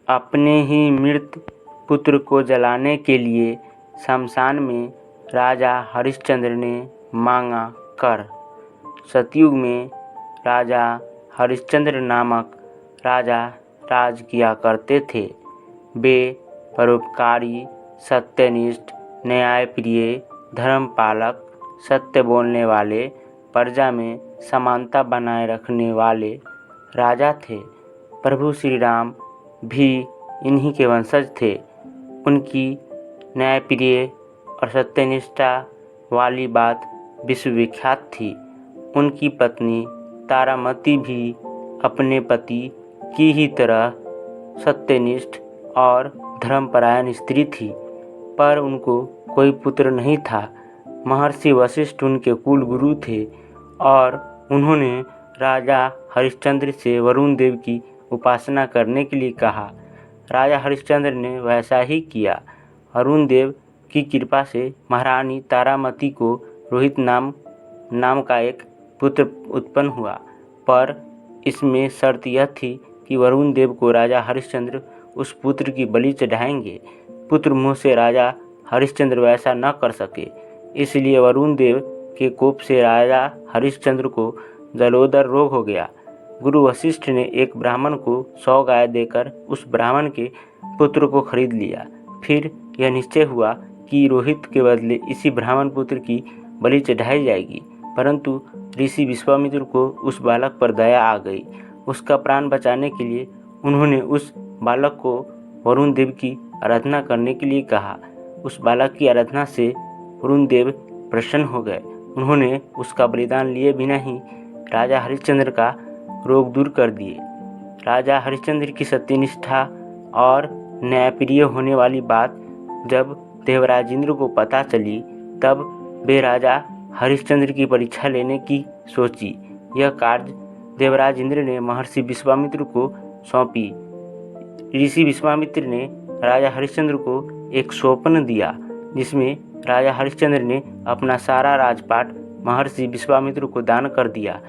अपने ही मृत पुत्र को जलाने के लिए शमशान में राजा हरिश्चंद्र ने मांगा कर। सतयुग में राजा हरिश्चंद्र नामक राजा राज किया करते थे। वे परोपकारी, सत्यनिष्ठ, न्यायप्रिय, धर्मपालक, सत्य बोलने वाले, प्रजा में समानता बनाए रखने वाले राजा थे। प्रभु श्री राम भी इन्हीं के वंशज थे। उनकी न्यायप्रिय और सत्यनिष्ठा वाली बात विश्वविख्यात थी। उनकी पत्नी तारामती भी अपने पति की ही तरह सत्यनिष्ठ और धर्मपरायण स्त्री थी, पर उनको कोई पुत्र नहीं था। महर्षि वशिष्ठ उनके कुल गुरु थे और उन्होंने राजा हरिश्चंद्र से वरुण देव की उपासना करने के लिए कहा। राजा हरिश्चंद्र ने वैसा ही किया। वरुण देव की कृपा से महारानी तारामती को रोहित नाम का एक पुत्र उत्पन्न हुआ, पर इसमें शर्त यह थी कि वरुण देव को राजा हरिश्चंद्र उस पुत्र की बलि चढ़ाएंगे। पुत्र मुँह से राजा हरिश्चंद्र वैसा न कर सके, इसलिए वरुण देव के कोप से राजा हरिश्चंद्र को जलोदर रोग हो गया। गुरु वशिष्ठ ने एक ब्राह्मण को 100 गाय देकर उस ब्राह्मण के पुत्र को खरीद लिया। फिर यह निश्चय हुआ कि रोहित के बदले इसी ब्राह्मण पुत्र की बलि चढ़ाई जाएगी, परंतु ऋषि विश्वामित्र को उस बालक पर दया आ गई। उसका प्राण बचाने के लिए उन्होंने उस बालक को वरुण देव की आराधना करने के लिए कहा। उस बालक की आराधना से वरुण देव प्रसन्न हो गए। उन्होंने उसका बलिदान लिए बिना ही राजा हरिश्चंद्र का रोग दूर कर दिए। राजा हरिश्चंद्र की सत्यनिष्ठा और न्यायप्रिय होने वाली बात जब देवराजेंद्र को पता चली, तब वे राजा हरिश्चंद्र की परीक्षा लेने की सोची। यह कार्य देवराजेंद्र ने महर्षि विश्वामित्र को सौंपी। ऋषि विश्वामित्र ने राजा हरिश्चंद्र को एक स्वप्न दिया, जिसमें राजा हरिश्चंद्र ने अपना सारा राजपाट महर्षि विश्वामित्र को दान कर दिया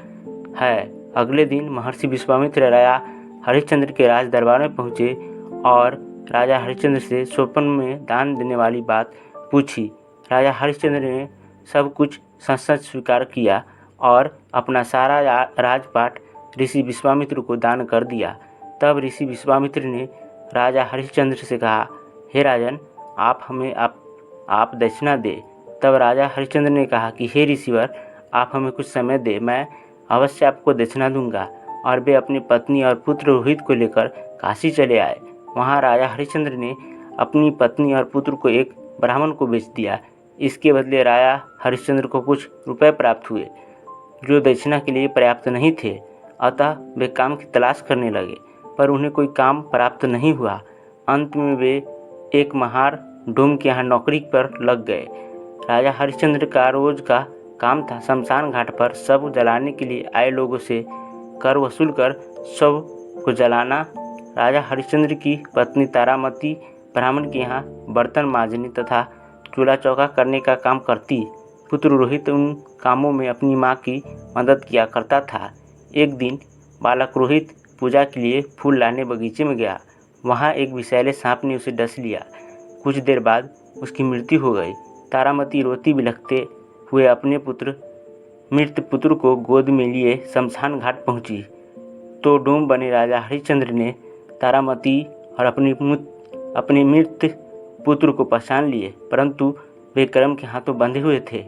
है। अगले दिन महर्षि विश्वामित्र राजा हरिश्चंद्र के राज दरबार में पहुँचे और राजा हरिश्चंद्र से स्वप्न में दान देने वाली बात पूछी। राजा हरिश्चंद्र ने सब कुछ सच स्वीकार किया और अपना सारा राजपाट ऋषि विश्वामित्र को दान कर दिया। तब ऋषि विश्वामित्र ने राजा हरिश्चंद्र से कहा, हे राजन, आप दक्षिणा दे। तब राजा हरिश्चंद्र ने कहा कि हे ऋषिवर, आप हमें कुछ समय दे, मैं अवश्य आपको दक्षिणा दूंगा। और वे अपनी पत्नी और पुत्र रोहित को लेकर काशी चले आए। वहाँ राजा हरिश्चंद्र ने अपनी पत्नी और पुत्र को एक ब्राह्मण को बेच दिया। इसके बदले राजा हरिश्चंद्र को कुछ रुपए प्राप्त हुए, जो दक्षिणा के लिए पर्याप्त नहीं थे। अतः वे काम की तलाश करने लगे, पर उन्हें कोई काम प्राप्त नहीं हुआ। अंत में वे एक महार डोम के यहाँ नौकरी पर लग गए। राजा हरिश्चंद्र का रोज का काम था शमशान घाट पर शव जलाने के लिए आए लोगों से कर वसूल कर शव को जलाना। राजा हरिश्चंद्र की पत्नी तारामती ब्राह्मण के यहाँ बर्तन मांजने तथा चूल्हा चौका करने का काम करती। पुत्र रोहित उन कामों में अपनी माँ की मदद किया करता था। एक दिन बालक रोहित पूजा के लिए फूल लाने बगीचे में गया। वहाँ एक विषैले सांप ने उसे डस लिया। कुछ देर बाद उसकी मृत्यु हो गई। तारामती रोती बिलखते हुए अपने मृत पुत्र को गोद में लिए शमशान घाट पहुँची, तो डोम बने राजा हरिश्चंद्र ने तारामती और अपने मृत पुत्र को पहचान लिए, परंतु वे कर्म के हाथों बंधे हुए थे।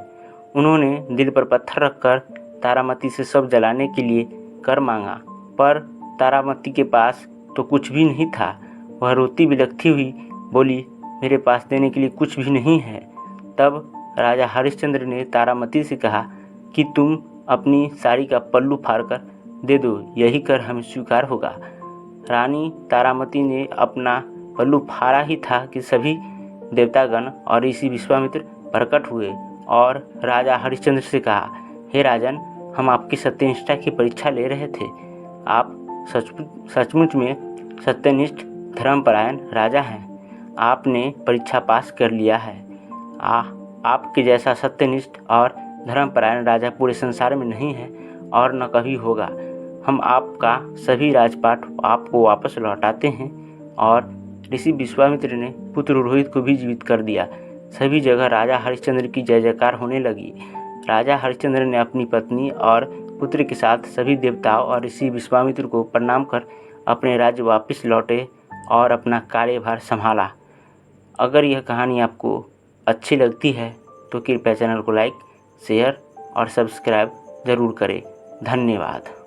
उन्होंने दिल पर पत्थर रखकर तारामती से शव जलाने के लिए कर मांगा, पर तारामती के पास तो कुछ भी नहीं था। वह रोती बिलखती हुई बोली, मेरे पास देने के लिए कुछ भी नहीं है। तब राजा हरिश्चंद्र ने तारामती से कहा कि तुम अपनी साड़ी का पल्लू फाड़कर दे दो, यही कर हमें स्वीकार होगा। रानी तारामती ने अपना पल्लू फाड़ा ही था कि सभी देवतागण और ऋषि विश्वामित्र प्रकट हुए और राजा हरिश्चंद्र से कहा, हे राजन, हम आपकी सत्यनिष्ठा की परीक्षा ले रहे थे। आप सचमुच में सत्यनिष्ठ धर्मपरायण राजा हैं। आपने परीक्षा पास कर लिया है। आपके जैसा सत्यनिष्ठ और धर्मपरायण राजा पूरे संसार में नहीं है और न कभी होगा। हम आपका सभी राजपाट आपको वापस लौटाते हैं। और ऋषि विश्वामित्र ने पुत्र रोहित को भी जीवित कर दिया। सभी जगह राजा हरिश्चंद्र की जय जयकार होने लगी। राजा हरिश्चंद्र ने अपनी पत्नी और पुत्र के साथ सभी देवताओं और ऋषि विश्वामित्र को प्रणाम कर अपने राज्य वापस लौटे और अपना कार्यभार संभाला। अगर यह कहानी आपको अच्छी लगती है तो कृपया चैनल को लाइक, शेयर और सब्सक्राइब ज़रूर करें। धन्यवाद।